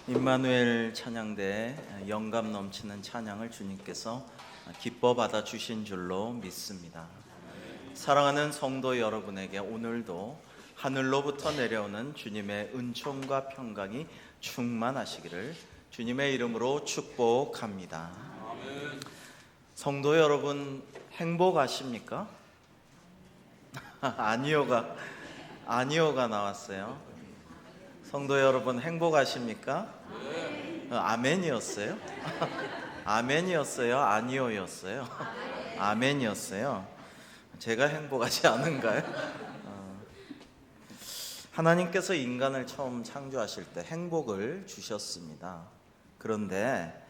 임마누엘 찬양대 영감 넘치는 찬양을 주님께서 기뻐 받아 주신 줄로 믿습니다. 사랑하는 성도 여러분에게 오늘도 하늘로부터 내려오는 주님의 은총과 평강이 충만하시기를 주님의 이름으로 축복합니다. 성도 여러분, 행복하십니까? 아니요가 나왔어요. 성도 여러분, 행복하십니까? 아멘이었어요? 아멘이었어요? 아니요였어요? 아멘이었어요. 제가 행복하지 않은가요? 하나님께서 인간을 처음 창조하실 때 행복을 주셨습니다. 그런데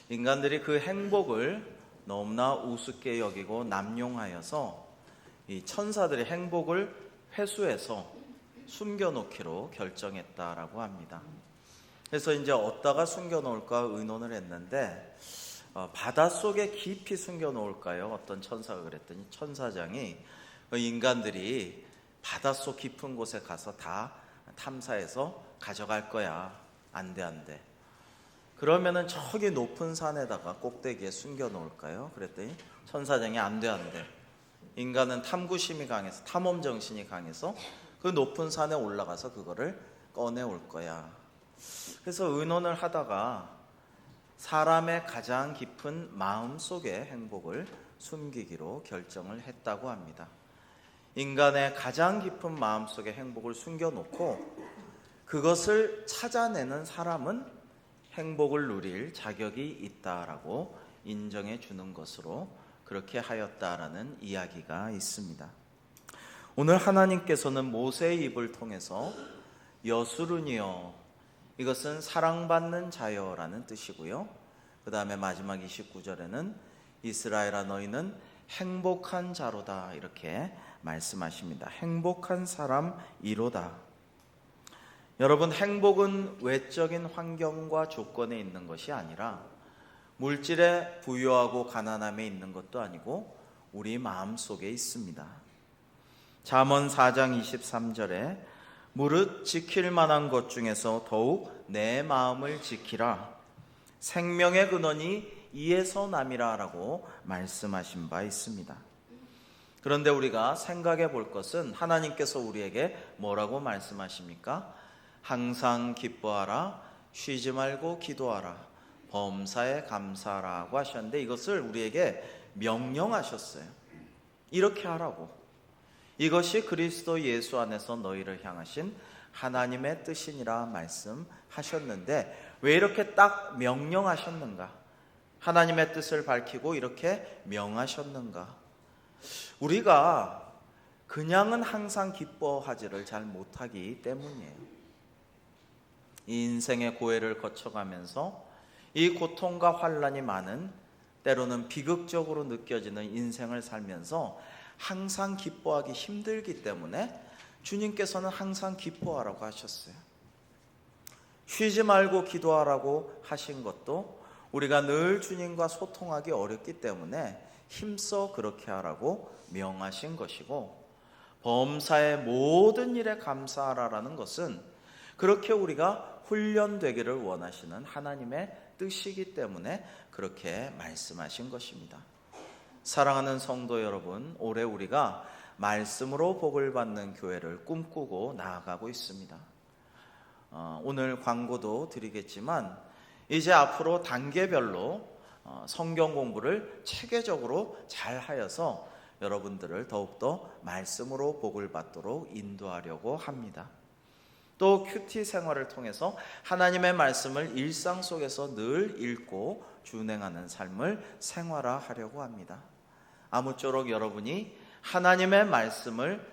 인간들이 그 행복을 너무나 우습게 여기고 남용하여서 이 천사들이 행복을 회수해서 숨겨놓기로 결정했다라고 합니다. 그래서 이제 어디다가 숨겨놓을까 의논을 했는데 바닷속에 깊이 숨겨놓을까요? 어떤 천사가 그랬더니 천사장이 인간들이 바닷속 깊은 곳에 가서 다 탐사해서 가져갈 거야. 안 돼. 그러면은 저기 높은 산에다가 꼭대기에 숨겨놓을까요? 그랬더니 천사장이 안 돼. 인간은 탐구심이 강해서 탐험 정신이 강해서 그 높은 산에 올라가서 그거를 꺼내올 거야. 그래서 의논을 하다가 사람의 가장 깊은 마음속의 행복을 숨기기로 결정을 했다고 합니다. 인간의 가장 깊은 마음속의 행복을 숨겨놓고 그것을 찾아내는 사람은 행복을 누릴 자격이 있다라고 인정해 주는 것으로 그렇게 하였다라는 이야기가 있습니다. 오늘 하나님께서는 모세의 입을 통해서 여수르니여, 이것은 사랑받는 자여라는 뜻이고요. 그 다음에 마지막 29절에는 이스라엘아 너희는 행복한 자로다 이렇게 말씀하십니다. 행복한 사람이로다. 여러분, 행복은 외적인 환경과 조건에 있는 것이 아니라 물질에 부유하고 가난함에 있는 것도 아니고 우리 마음속에 있습니다. 잠언 4장 23절에 무릇 지킬 만한 것 중에서 더욱 내 마음을 지키라. 생명의 근원이 이에서 남이라 라고 말씀하신 바 있습니다. 그런데 우리가 생각해 볼 것은 하나님께서 우리에게 뭐라고 말씀하십니까? 항상 기뻐하라, 쉬지 말고 기도하라, 범사에 감사하라고 하셨는데 이것을 우리에게 명령하셨어요. 이렇게 하라고. 이것이 그리스도 예수 안에서 너희를 향하신 하나님의 뜻이니라 말씀하셨는데 왜 이렇게 딱 명령하셨는가? 하나님의 뜻을 밝히고 이렇게 명하셨는가? 우리가 그냥은 항상 기뻐하지를 잘 못하기 때문이에요. 이 인생의 고해를 거쳐가면서 이 고통과 환난이 많은, 때로는 비극적으로 느껴지는 인생을 살면서 항상 기뻐하기 힘들기 때문에 주님께서는 항상 기뻐하라고 하셨어요. 쉬지 말고 기도하라고 하신 것도 우리가 늘 주님과 소통하기 어렵기 때문에 힘써 그렇게 하라고 명하신 것이고, 범사의 모든 일에 감사하라라는 것은 그렇게 우리가 훈련되기를 원하시는 하나님의 뜻이기 때문에 그렇게 말씀하신 것입니다. 사랑하는 성도 여러분, 올해 우리가 말씀으로 복을 받는 교회를 꿈꾸고 나아가고 있습니다. 오늘 광고도 드리겠지만 이제 앞으로 단계별로 성경 공부를 체계적으로 잘 하여서 여러분들을 더욱더 말씀으로 복을 받도록 인도하려고 합니다. 또 큐티 생활을 통해서 하나님의 말씀을 일상 속에서 늘 읽고 준행하는 삶을 생활화하려고 합니다. 아무쪼록 여러분이 하나님의 말씀을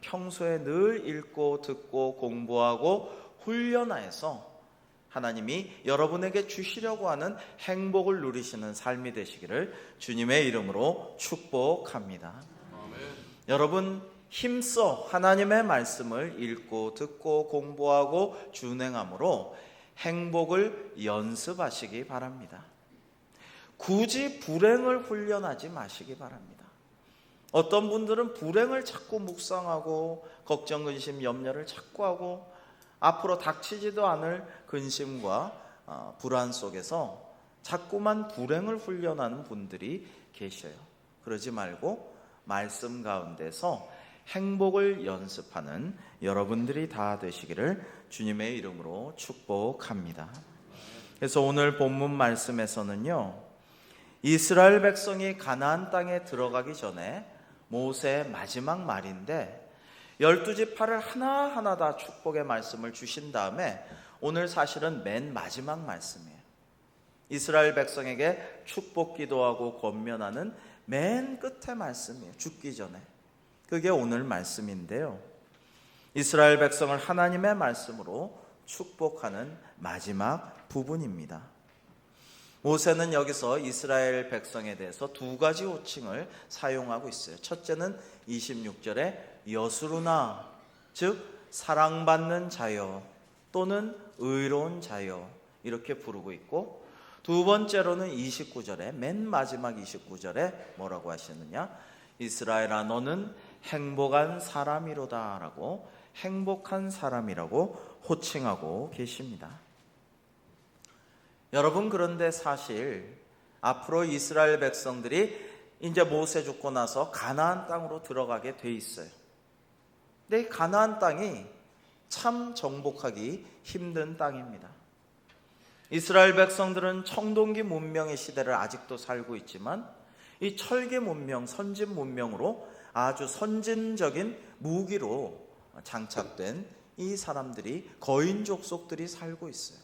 평소에 늘 읽고 듣고 공부하고 훈련하여서 하나님이 여러분에게 주시려고 하는 행복을 누리시는 삶이 되시기를 주님의 이름으로 축복합니다. 아멘. 여러분, 힘써 하나님의 말씀을 읽고 듣고 공부하고 준행함으로 행복을 연습하시기 바랍니다. 굳이 불행을 훈련하지 마시기 바랍니다. 어떤 분들은 불행을 자꾸 묵상하고 걱정, 근심, 염려를 자꾸 하고 앞으로 닥치지도 않을 근심과 불안 속에서 자꾸만 불행을 훈련하는 분들이 계셔요. 그러지 말고 말씀 가운데서 행복을 연습하는 여러분들이 다 되시기를 주님의 이름으로 축복합니다. 그래서 오늘 본문 말씀에서는요, 이스라엘 백성이 가나안 땅에 들어가기 전에 모세의 마지막 말인데 12지파를 하나하나 다 축복의 말씀을 주신 다음에 오늘 사실은 맨 마지막 말씀이에요. 이스라엘 백성에게 축복 기도하고 권면하는 맨 끝의 말씀이에요. 죽기 전에. 그게 오늘 말씀인데요, 이스라엘 백성을 하나님의 말씀으로 축복하는 마지막 부분입니다. 모세는 여기서 이스라엘 백성에 대해서 두 가지 호칭을 사용하고 있어요. 첫째는 26절에 여수르나, 즉 사랑받는 자여 또는 의로운 자여 이렇게 부르고 있고, 두 번째로는 29절에 맨 마지막 29절에 뭐라고 하시느냐, 이스라엘아 너는 행복한 사람이로다 라고 행복한 사람이라고 호칭하고 계십니다. 여러분, 그런데 사실 앞으로 이스라엘 백성들이 이제 모세 죽고 나서 가나안 땅으로 들어가게 돼 있어요. 근데 이 가나안 땅이 참 정복하기 힘든 땅입니다. 이스라엘 백성들은 청동기 문명의 시대를 아직도 살고 있지만 이 철기 문명, 선진 문명으로 아주 선진적인 무기로 장착된 이 사람들이, 거인 족속들이 살고 있어요.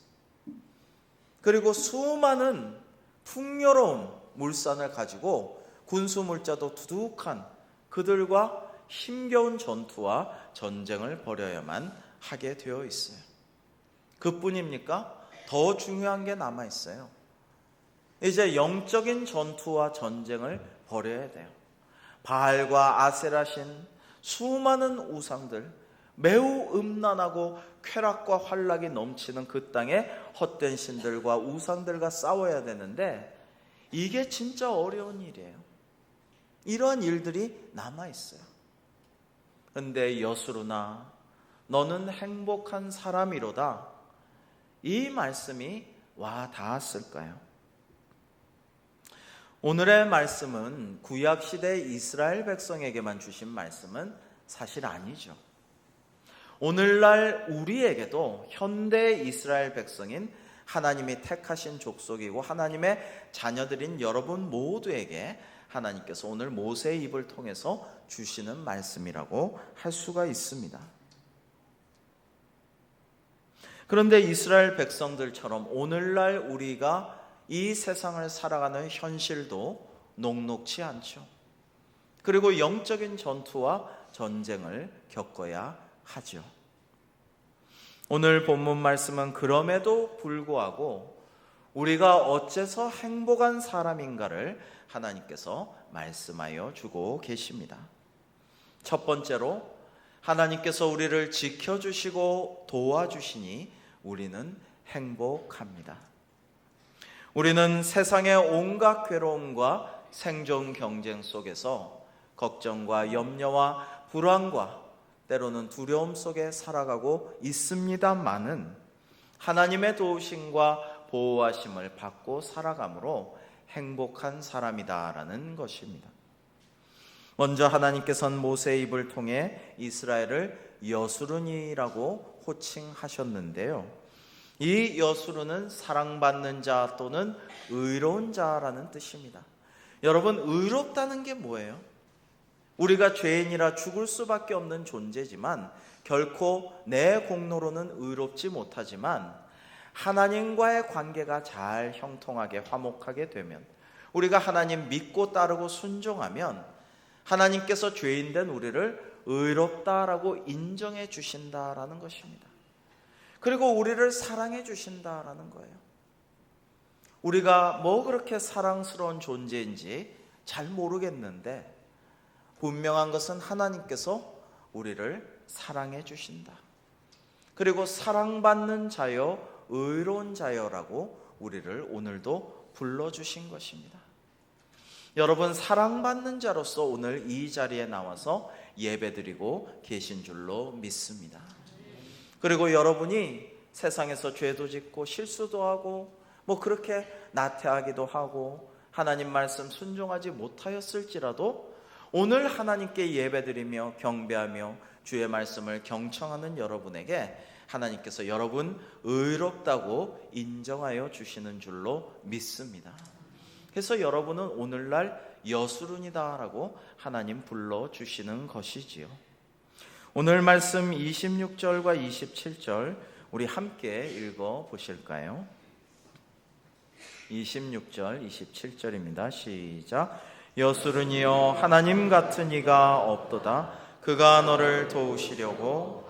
그리고 수많은 풍요로운 물산을 가지고 군수물자도 두둑한 그들과 힘겨운 전투와 전쟁을 벌여야만 하게 되어 있어요. 그뿐입니까? 더 중요한 게 남아 있어요. 이제 영적인 전투와 전쟁을 벌여야 돼요. 바알과 아세라신, 수많은 우상들, 매우 음란하고 쾌락과 환락이 넘치는 그 땅에 헛된 신들과 우상들과 싸워야 되는데 이게 진짜 어려운 일이에요. 이러한 일들이 남아있어요. 그런데 여수르나 너는 행복한 사람이로다, 이 말씀이 와 닿았을까요? 오늘의 말씀은 구약시대 이스라엘 백성에게만 주신 말씀은 사실 아니죠. 오늘날 우리에게도 현대 이스라엘 백성인 하나님이 택하신 족속이고 하나님의 자녀들인 여러분 모두에게 하나님께서 오늘 모세의 입을 통해서 주시는 말씀이라고 할 수가 있습니다. 그런데 이스라엘 백성들처럼 오늘날 우리가 이 세상을 살아가는 현실도 녹록치 않죠. 그리고 영적인 전투와 전쟁을 겪어야 하죠. 오늘 본문 말씀은 그럼에도 불구하고 우리가 어째서 행복한 사람인가를 하나님께서 말씀하여 주고 계십니다. 첫 번째로 하나님께서 우리를 지켜주시고 도와주시니 우리는 행복합니다. 우리는 세상의 온갖 괴로움과 생존 경쟁 속에서 걱정과 염려와 불안과 때로는 두려움 속에 살아가고 있습니다마는 하나님의 도우심과 보호하심을 받고 살아감으로 행복한 사람이다라는 것입니다. 먼저 하나님께서는 모세의 입을 통해 이스라엘을 여수르니라고 호칭하셨는데요, 이 여수르는 사랑받는 자 또는 의로운 자라는 뜻입니다. 여러분, 의롭다는 게 뭐예요? 우리가 죄인이라 죽을 수밖에 없는 존재지만 결코 내 공로로는 의롭지 못하지만 하나님과의 관계가 잘 형통하게 화목하게 되면, 우리가 하나님 믿고 따르고 순종하면 하나님께서 죄인된 우리를 의롭다라고 인정해 주신다라는 것입니다. 그리고 우리를 사랑해 주신다라는 거예요. 우리가 뭐 그렇게 사랑스러운 존재인지 잘 모르겠는데 분명한 것은 하나님께서 우리를 사랑해 주신다. 그리고 사랑받는 자여 의로운 자여라고 우리를 오늘도 불러주신 것입니다. 여러분, 사랑받는 자로서 오늘 이 자리에 나와서 예배드리고 계신 줄로 믿습니다. 그리고 여러분이 세상에서 죄도 짓고 실수도 하고 그렇게 나태하기도 하고 하나님 말씀 순종하지 못하였을지라도 오늘 하나님께 예배드리며 경배하며 주의 말씀을 경청하는 여러분에게 하나님께서 여러분 의롭다고 인정하여 주시는 줄로 믿습니다. 그래서 여러분은 오늘날 여수룬이다라고 하나님 불러주시는 것이지요. 오늘 말씀 26절과 27절 우리 함께 읽어 보실까요? 26절 27절입니다. 시작. 여수룬이여 하나님 같은 이가 없도다. 그가 너를 도우시려고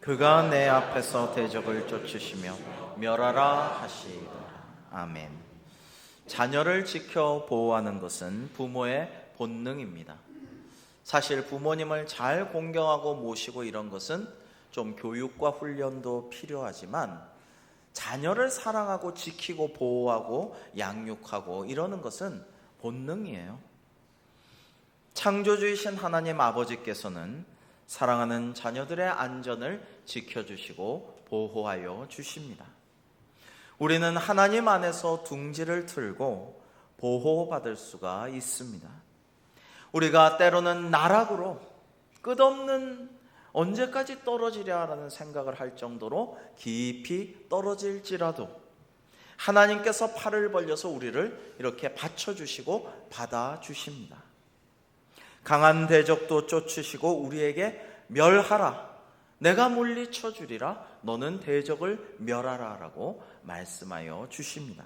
그가 내 앞에서 대적을 쫓으시며 멸하라 하시더라. 아멘. 자녀를 지켜 보호하는 것은 부모의 본능입니다. 사실 부모님을 잘 공경하고 모시고 이런 것은 좀 교육과 훈련도 필요하지만 자녀를 사랑하고 지키고 보호하고 양육하고 이러는 것은 본능이에요. 창조주이신 하나님 아버지께서는 사랑하는 자녀들의 안전을 지켜주시고 보호하여 주십니다. 우리는 하나님 안에서 둥지를 틀고 보호받을 수가 있습니다. 우리가 때로는 나락으로 끝없는 언제까지 떨어지랴라는 생각을 할 정도로 깊이 떨어질지라도 하나님께서 팔을 벌려서 우리를 이렇게 받쳐주시고 받아주십니다. 강한 대적도 쫓으시고 우리에게 멸하라, 내가 물리쳐 주리라, 너는 대적을 멸하라 라고 말씀하여 주십니다.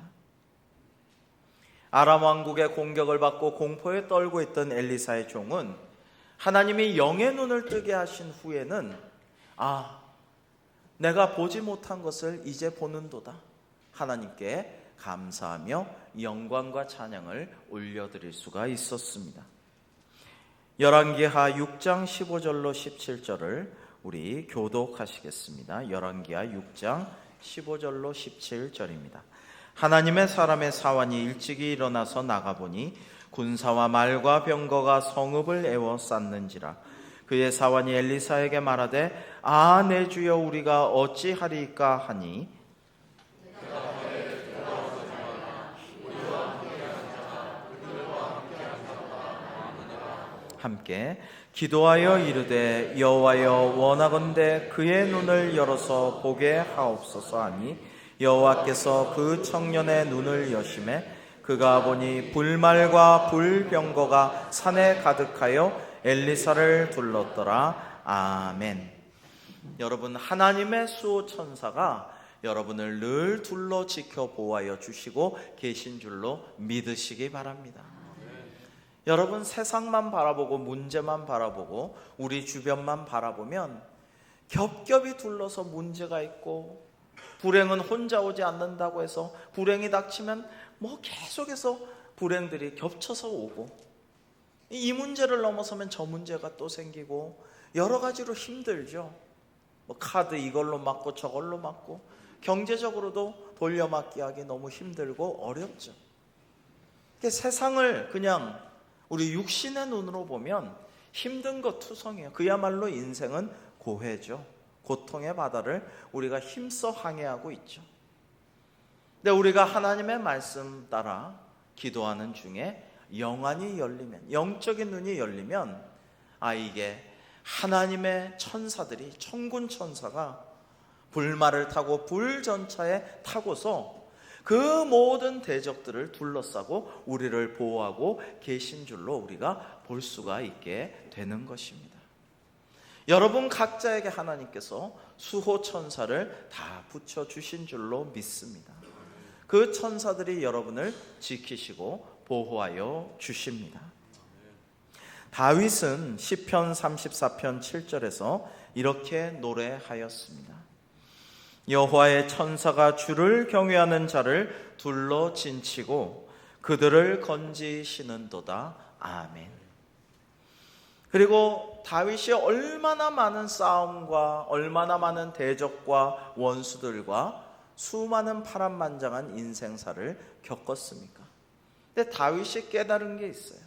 아람 왕국의 공격을 받고 공포에 떨고 있던 엘리사의 종은 하나님이 영의 눈을 뜨게 하신 후에는 내가 보지 못한 것을 이제 보는도다, 하나님께 감사하며 영광과 찬양을 올려드릴 수가 있었습니다. 열왕기하 6장 15절로 17절을 우리 교독하시겠습니다. 열왕기하 6장 15절로 17절입니다. 하나님의 사람의 사환이 일찍이 일어나서 나가보니 군사와 말과 병거가 성읍을 에워쌌는지라. 그의 사환이 엘리사에게 말하되 내 주여 우리가 어찌하리까 하니 함께 기도하여 이르되 여호와여 원하건대 그의 눈을 열어서 보게 하옵소서 하니 여호와께서 그 청년의 눈을 여심해 그가 보니 불말과 불병거가 산에 가득하여 엘리사를 둘렀더라. 아멘. 여러분, 하나님의 수호천사가 여러분을 늘 둘러 지켜 보호하여 주시고 계신 줄로 믿으시기 바랍니다. 여러분, 세상만 바라보고 문제만 바라보고 우리 주변만 바라보면 겹겹이 둘러서 문제가 있고 불행은 혼자 오지 않는다고 해서 불행이 닥치면 계속해서 불행들이 겹쳐서 오고 이 문제를 넘어서면 저 문제가 또 생기고 여러 가지로 힘들죠. 카드 이걸로 맞고 저걸로 맞고 경제적으로도 돌려막기 하기 너무 힘들고 어렵죠. 세상을 그냥 우리 육신의 눈으로 보면 힘든 것 투성이에요. 그야말로 인생은 고해죠. 고통의 바다를 우리가 힘써 항해하고 있죠. 근데 우리가 하나님의 말씀 따라 기도하는 중에 영안이 열리면, 영적인 눈이 열리면 이게 하나님의 천사들이, 천군 천사가 불말을 타고 불전차에 타고서 그 모든 대적들을 둘러싸고 우리를 보호하고 계신 줄로 우리가 볼 수가 있게 되는 것입니다. 여러분 각자에게 하나님께서 수호 천사를 다 붙여주신 줄로 믿습니다. 그 천사들이 여러분을 지키시고 보호하여 주십니다. 다윗은 시편 34편 7절에서 이렇게 노래하였습니다. 여호와의 천사가 주를 경외하는 자를 둘러 진치고 그들을 건지시는도다. 아멘. 그리고 다윗이 얼마나 많은 싸움과 얼마나 많은 대적과 원수들과 수많은 파란만장한 인생사를 겪었습니까? 근데 다윗이 깨달은 게 있어요.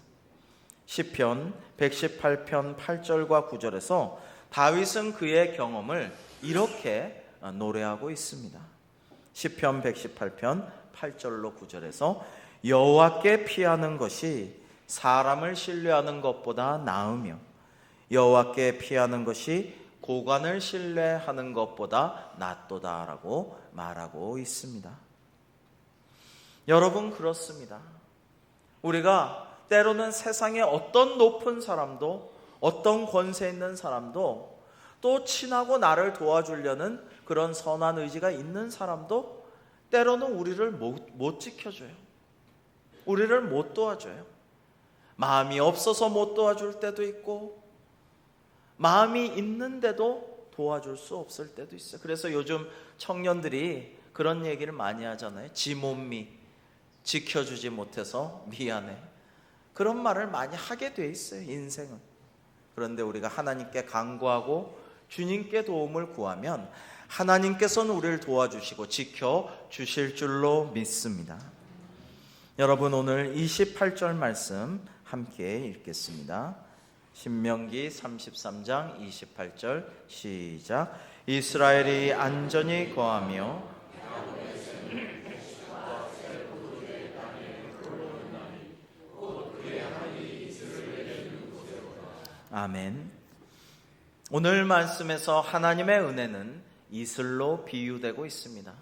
시편 118편 8절과 9절에서 다윗은 그의 경험을 이렇게 노래하고 있습니다. 시편 118편 8절로 9절에서 여호와께 피하는 것이 사람을 신뢰하는 것보다 나으며 여호와께 피하는 것이 고관을 신뢰하는 것보다 낫도다라고 말하고 있습니다. 여러분, 그렇습니다. 우리가 때로는 세상의 어떤 높은 사람도, 어떤 권세 있는 사람도, 또 친하고 나를 도와주려는 그런 선한 의지가 있는 사람도 때로는 우리를 못 지켜줘요. 우리를 못 도와줘요. 마음이 없어서 못 도와줄 때도 있고, 마음이 있는데도 도와줄 수 없을 때도 있어요. 그래서 요즘 청년들이 그런 얘기를 많이 하잖아요. 지 몸미 지켜주지 못해서 미안해. 그런 말을 많이 하게 돼 있어요, 인생은. 그런데 우리가 하나님께 간구하고 주님께 도움을 구하면 하나님께서는 우리를 도와주시고 지켜주실 줄로 믿습니다. 여러분, 오늘 28절 말씀 함께 읽겠습니다. 신명기 33장 28절 시작. 이스라엘이 안전히 거하며 아멘. 오늘 말씀에서 하나님의 은혜는 이슬로 비유되고 있습니다.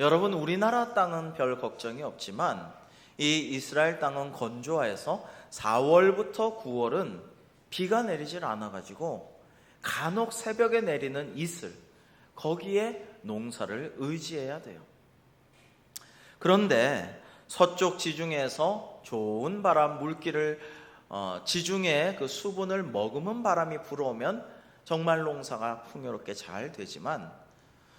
여러분, 우리나라 땅은 별 걱정이 없지만 이 이스라엘 땅은 건조해서 4월부터 9월은 비가 내리질 않아가지고 간혹 새벽에 내리는 이슬, 거기에 농사를 의지해야 돼요. 그런데 서쪽 지중해에서 좋은 바람, 물기를 지중해의 그 수분을 머금은 바람이 불어오면 정말 농사가 풍요롭게 잘 되지만,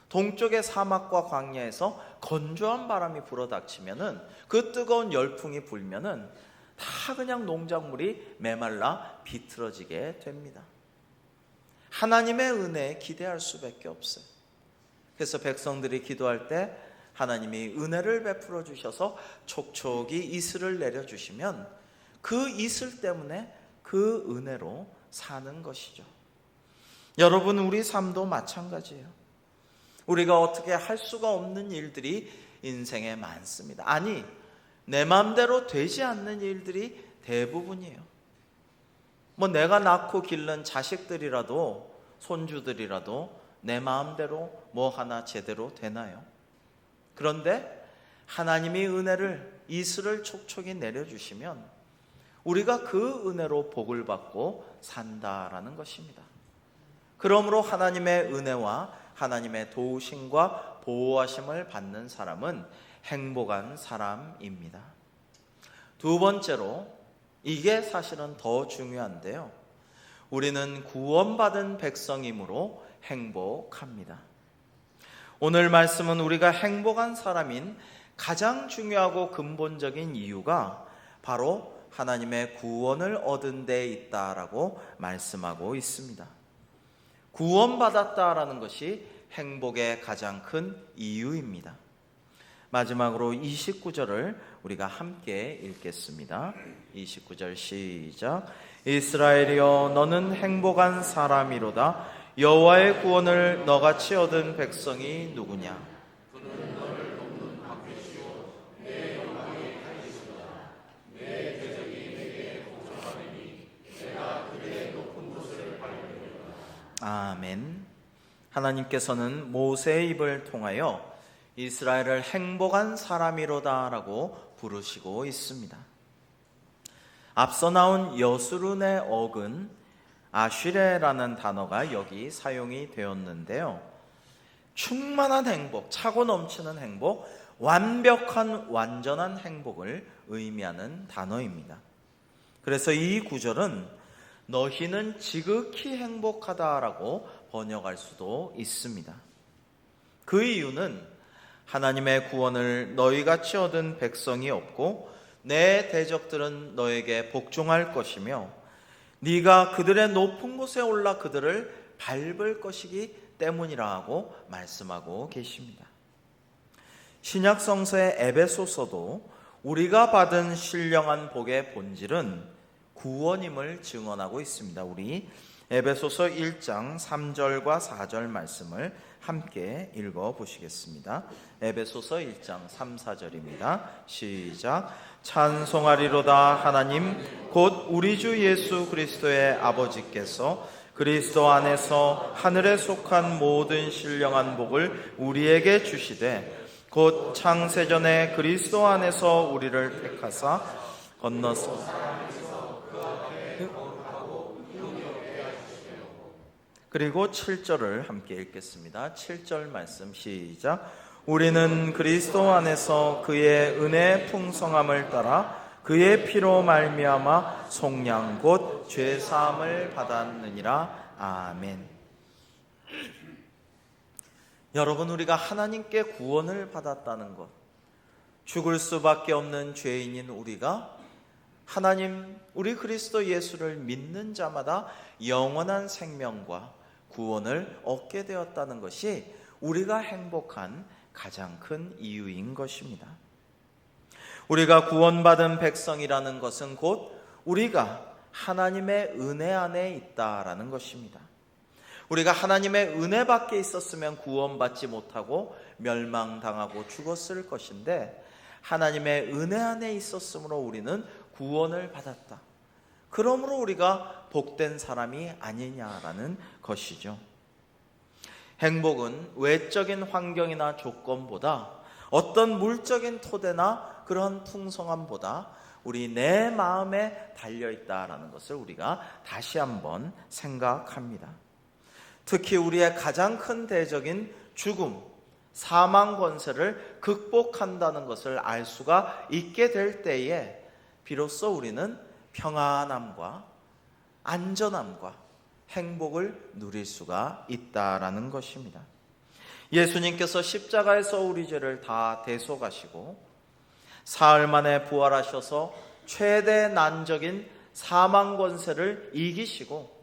동쪽의 사막과 광야에서 건조한 바람이 불어닥치면은, 그 뜨거운 열풍이 불면은 다 그냥 농작물이 메말라 비틀어지게 됩니다. 하나님의 은혜에 기대할 수밖에 없어요. 그래서 백성들이 기도할 때 하나님이 은혜를 베풀어 주셔서 촉촉이 이슬을 내려주시면 그 이슬 때문에 그 은혜로 사는 것이죠. 여러분, 우리 삶도 마찬가지예요. 우리가 어떻게 할 수가 없는 일들이 인생에 많습니다. 아니, 내 마음대로 되지 않는 일들이 대부분이에요. 내가 낳고 기른 자식들이라도, 손주들이라도 내 마음대로 뭐 하나 제대로 되나요? 그런데 하나님이 은혜를, 이슬을 촉촉히 내려주시면 우리가 그 은혜로 복을 받고 산다라는 것입니다. 그러므로 하나님의 은혜와 하나님의 도우심과 보호하심을 받는 사람은 행복한 사람입니다. 두 번째로, 이게 사실은 더 중요한데요, 우리는 구원받은 백성이므로 행복합니다. 오늘 말씀은 우리가 행복한 사람인 가장 중요하고 근본적인 이유가 바로 하나님의 구원을 얻은 데 있다라고 말씀하고 있습니다. 구원받았다라는 것이 행복의 가장 큰 이유입니다. 마지막으로 29절을 우리가 함께 읽겠습니다. 29절 시작. 이스라엘이여, 너는 행복한 사람이로다. 여호와의 구원을 너같이 얻은 백성이 누구냐? 아멘. 하나님께서는 모세의 입을 통하여 이스라엘을 행복한 사람이로다라고 부르시고 있습니다. 앞서 나온 여수룬의 어근 아쉬레라는 단어가 여기 사용이 되었는데요, 충만한 행복, 차고 넘치는 행복, 완벽한 완전한 행복을 의미하는 단어입니다. 그래서 이 구절은 너희는 지극히 행복하다라고 번역할 수도 있습니다. 그 이유는 하나님의 구원을 너희같이 얻은 백성이 없고 내 대적들은 너에게 복종할 것이며 네가 그들의 높은 곳에 올라 그들을 밟을 것이기 때문이라고 말씀하고 계십니다. 신약 성서의 에베소서도 우리가 받은 신령한 복의 본질은 구원임을 증언하고 있습니다. 우리 에베소서 1장 3절과 4절 말씀을 함께 읽어보시겠습니다. 에베소서 1장 3, 4절입니다. 시작. 찬송하리로다 하나님 곧 우리 주 예수 그리스도의 아버지께서 그리스도 안에서 하늘에 속한 모든 신령한 복을 우리에게 주시되 곧 창세전에 그리스도 안에서 우리를 택하사 건너서 그리고 7절을 함께 읽겠습니다. 7절 말씀 시작. 우리는 그리스도 안에서 그의 은혜의 풍성함을 따라 그의 피로 말미암아 속량 곧 죄사함을 받았느니라. 아멘. 여러분, 우리가 하나님께 구원을 받았다는 것, 죽을 수밖에 없는 죄인인 우리가 하나님, 우리 그리스도 예수를 믿는 자마다 영원한 생명과 구원을 얻게 되었다는 것이 우리가 행복한 가장 큰 이유인 것입니다. 우리가 구원받은 백성이라는 것은 곧 우리가 하나님의 은혜 안에 있다라는 것입니다. 우리가 하나님의 은혜 밖에 있었으면 구원받지 못하고 멸망당하고 죽었을 것인데 하나님의 은혜 안에 있었으므로 우리는 구원을 받았다. 그러므로 우리가 복된 사람이 아니냐라는 것이죠. 행복은 외적인 환경이나 조건보다 어떤 물적인 토대나 그런 풍성함보다 우리 내 마음에 달려있다라는 것을 우리가 다시 한번 생각합니다. 특히 우리의 가장 큰 대적인 죽음, 사망 권세를 극복한다는 것을 알 수가 있게 될 때에 비로소 우리는 평안함과 안전함과 행복을 누릴 수가 있다라는 것입니다. 예수님께서 십자가에서 우리 죄를 다 대속하시고 사흘 만에 부활하셔서 최대 난적인 사망 권세를 이기시고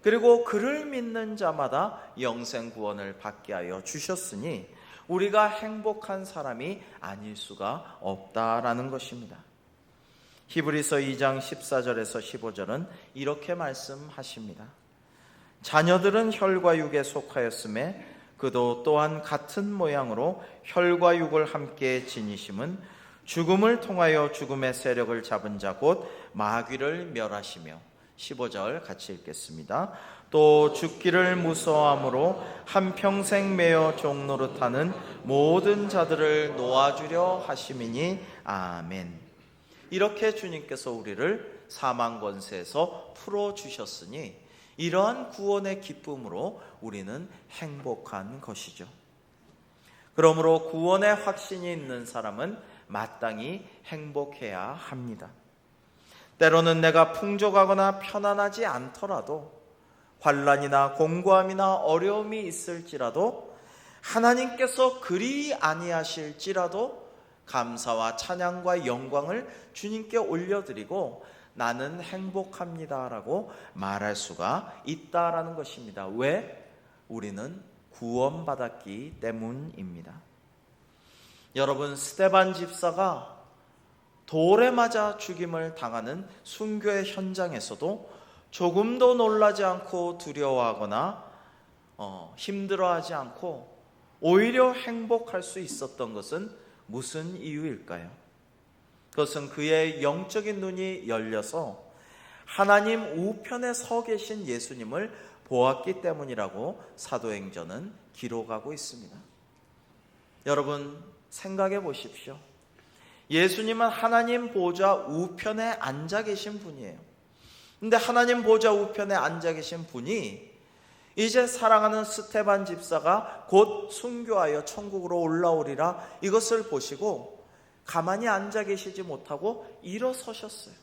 그리고 그를 믿는 자마다 영생 구원을 받게 하여 주셨으니 우리가 행복한 사람이 아닐 수가 없다라는 것입니다. 히브리서 2장 14절에서 15절은 이렇게 말씀하십니다. 자녀들은 혈과 육에 속하였음에 그도 또한 같은 모양으로 혈과 육을 함께 지니심은 죽음을 통하여 죽음의 세력을 잡은 자 곧 마귀를 멸하시며 15절 같이 읽겠습니다. 또 죽기를 무서워함으로 한평생 매여 종노릇하는 모든 자들을 놓아주려 하심이니 아멘. 이렇게 주님께서 우리를 사망 권세에서 풀어주셨으니 이러한 구원의 기쁨으로 우리는 행복한 것이죠. 그러므로 구원의 확신이 있는 사람은 마땅히 행복해야 합니다. 때로는 내가 풍족하거나 편안하지 않더라도 환난이나 공고함이나 어려움이 있을지라도 하나님께서 그리 아니하실지라도 감사와 찬양과 영광을 주님께 올려드리고 나는 행복합니다라고 말할 수가 있다라는 것입니다. 왜? 우리는 구원받았기 때문입니다. 여러분, 스데반 집사가 돌에 맞아 죽임을 당하는 순교의 현장에서도 조금도 놀라지 않고 두려워하거나 힘들어하지 않고 오히려 행복할 수 있었던 것은 무슨 이유일까요? 그것은 그의 영적인 눈이 열려서 하나님 우편에 서 계신 예수님을 보았기 때문이라고 사도행전은 기록하고 있습니다. 여러분, 생각해 보십시오. 예수님은 하나님 보좌 우편에 앉아 계신 분이에요. 근데 하나님 보좌 우편에 앉아 계신 분이 이제 사랑하는 스데반 집사가 곧 순교하여 천국으로 올라오리라 이것을 보시고 가만히 앉아 계시지 못하고 일어서셨어요.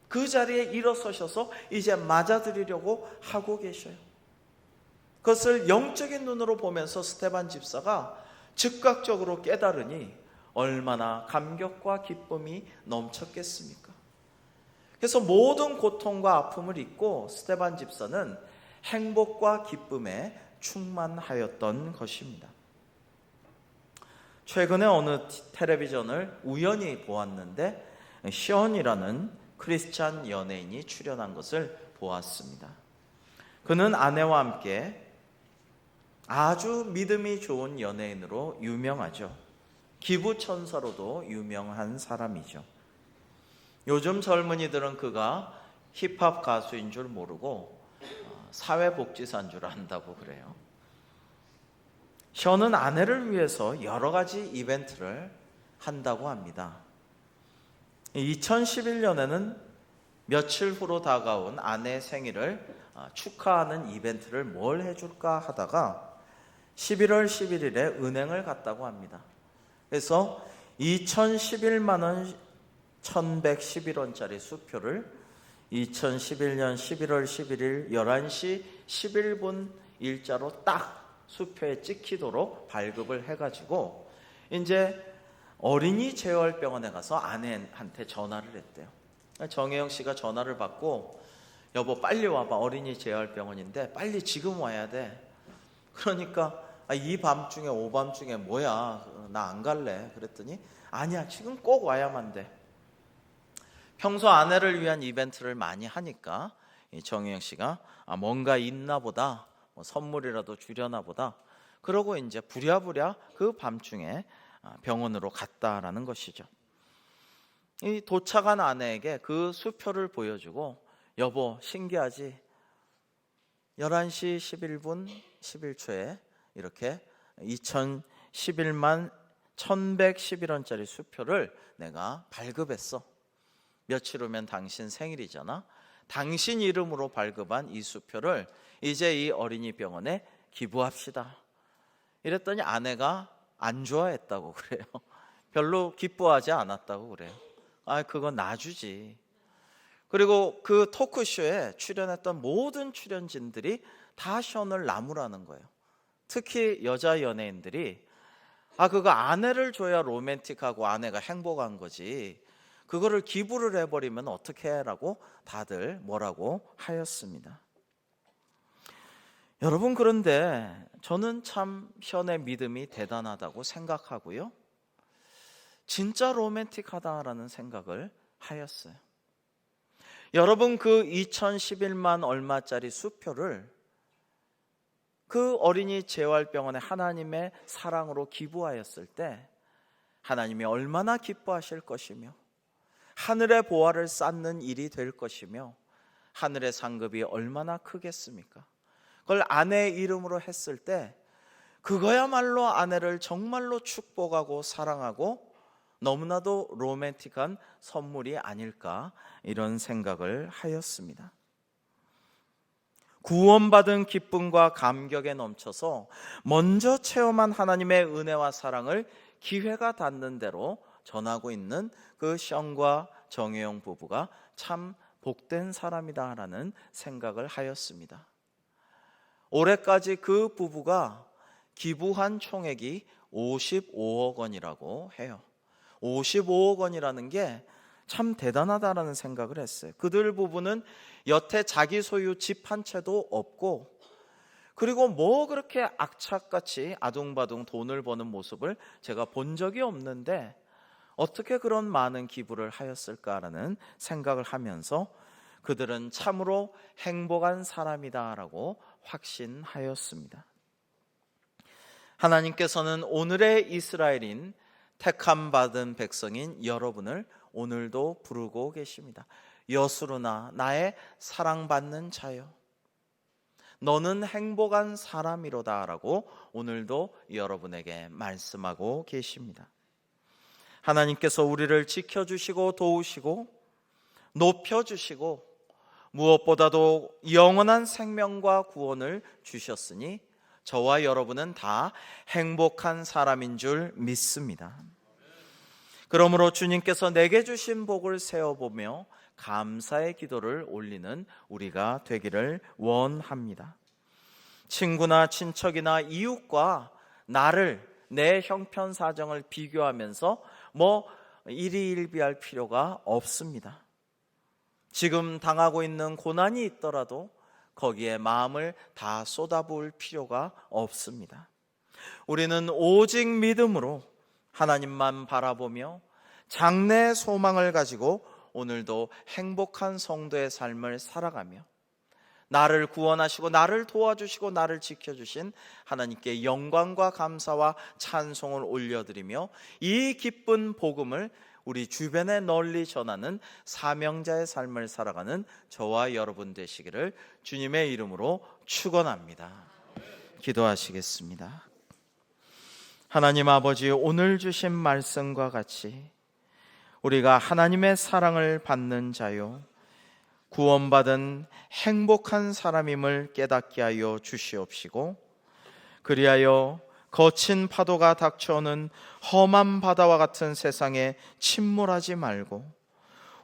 그 자리에 일어서셔서 이제 맞아드리려고 하고 계셔요. 그것을 영적인 눈으로 보면서 스데반 집사가 즉각적으로 깨달으니 얼마나 감격과 기쁨이 넘쳤겠습니까? 그래서 모든 고통과 아픔을 잊고 스데반 집사는 행복과 기쁨에 충만하였던 것입니다. 최근에 어느 텔레비전을 우연히 보았는데 시언이라는 크리스찬 연예인이 출연한 것을 보았습니다. 그는 아내와 함께 아주 믿음이 좋은 연예인으로 유명하죠. 기부천사로도 유명한 사람이죠. 요즘 젊은이들은 그가 힙합 가수인 줄 모르고 사회복지사인 줄 안다고 그래요. 션은 아내를 위해서 여러 가지 이벤트를 한다고 합니다. 2011년에는 며칠 후로 다가온 아내 생일을 축하하는 이벤트를 뭘 해줄까 하다가 11월 11일에 은행을 갔다고 합니다. 그래서 2011만 원 1111원짜리 수표를 2011년 11월 11일 11시 11분 일자로 딱 수표에 찍히도록 발급을 해가지고 이제 어린이 재활병원에 가서 아내한테 전화를 했대요. 정혜영 씨가 전화를 받고 여보 빨리 와봐, 어린이 재활병원인데 빨리 지금 와야 돼. 그러니까 이 밤중에 오밤중에 뭐야, 나 안 갈래. 그랬더니 아니야, 지금 꼭 와야만 돼. 평소 아내를 위한 이벤트를 많이 하니까 정혜영 씨가 뭔가 있나 보다, 뭐 선물이라도 주려나 보다, 그러고 이제 부랴부랴 그 밤중에 병원으로 갔다라는 것이죠. 이 도착한 아내에게 그 수표를 보여주고 여보 신기하지? 11시 11분 11초에 이렇게 2011만 1111원짜리 수표를 내가 발급했어. 며칠 후면 당신 생일이잖아. 당신 이름으로 발급한 이 수표를 이제 이 어린이 병원에 기부합시다. 이랬더니 아내가 안 좋아했다고 그래요. 별로 기뻐하지 않았다고 그래요. 그건 놔주지. 그리고 그 토크쇼에 출연했던 모든 출연진들이 다 션을 나무라는 거예요. 특히 여자 연예인들이 그거 아내를 줘야 로맨틱하고 아내가 행복한 거지, 그거를 기부를 해버리면 어떻게 해? 라고 다들 뭐라고 하였습니다. 여러분, 그런데 저는 참 션의 믿음이 대단하다고 생각하고요, 진짜 로맨틱하다라는 생각을 하였어요. 여러분, 그 2011만 얼마짜리 수표를 그 어린이 재활병원에 하나님의 사랑으로 기부하였을 때 하나님이 얼마나 기뻐하실 것이며 하늘의 보화를 쌓는 일이 될 것이며 하늘의 상급이 얼마나 크겠습니까? 그걸 아내의 이름으로 했을 때 그거야말로 아내를 정말로 축복하고 사랑하고 너무나도 로맨틱한 선물이 아닐까, 이런 생각을 하였습니다. 구원받은 기쁨과 감격에 넘쳐서 먼저 체험한 하나님의 은혜와 사랑을 기회가 닿는 대로 전하고 있는 그 션과 정혜영 부부가 참 복된 사람이다라는 생각을 하였습니다. 올해까지 그 부부가 기부한 총액이 55억 원이라고 해요. 55억 원이라는 게 참 대단하다라는 생각을 했어요. 그들 부부는 여태 자기 소유 집 한 채도 없고, 그리고 뭐 그렇게 악착같이 아둥바둥 돈을 버는 모습을 제가 본 적이 없는데 어떻게 그런 많은 기부를 하였을까라는 생각을 하면서 그들은 참으로 행복한 사람이다라고 확신하였습니다. 하나님께서는 오늘의 이스라엘인 택함 받은 백성인 여러분을 오늘도 부르고 계십니다. 여수르나 나의 사랑받는 자여, 너는 행복한 사람이로다 라고 오늘도 여러분에게 말씀하고 계십니다. 하나님께서 우리를 지켜주시고 도우시고 높여주시고 무엇보다도 영원한 생명과 구원을 주셨으니 저와 여러분은 다 행복한 사람인 줄 믿습니다. 그러므로 주님께서 내게 주신 복을 세어보며 감사의 기도를 올리는 우리가 되기를 원합니다. 친구나 친척이나 이웃과 나를, 내 형편 사정을 비교하면서 일희일비할 필요가 없습니다. 지금 당하고 있는 고난이 있더라도 거기에 마음을 다 쏟아부을 필요가 없습니다. 우리는 오직 믿음으로 하나님만 바라보며 장래의 소망을 가지고 오늘도 행복한 성도의 삶을 살아가며 나를 구원하시고 나를 도와주시고 나를 지켜주신 하나님께 영광과 감사와 찬송을 올려드리며 이 기쁜 복음을 우리 주변에 널리 전하는 사명자의 삶을 살아가는 저와 여러분 되시기를 주님의 이름으로 축원합니다. 기도하시겠습니다. 하나님 아버지, 오늘 주신 말씀과 같이 우리가 하나님의 사랑을 받는 자요 구원받은 행복한 사람임을 깨닫게 하여 주시옵시고, 그리하여 거친 파도가 닥쳐오는 험한 바다와 같은 세상에 침몰하지 말고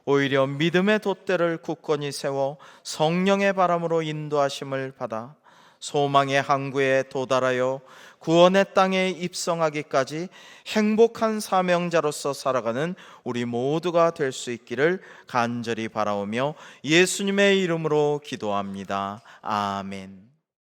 오히려 믿음의 돛대를 굳건히 세워 성령의 바람으로 인도하심을 받아 소망의 항구에 도달하여 구원의 땅에 입성하기까지 행복한 사명자로서 살아가는 우리 모두가 될 수 있기를 간절히 바라오며 예수님의 이름으로 기도합니다. 아멘.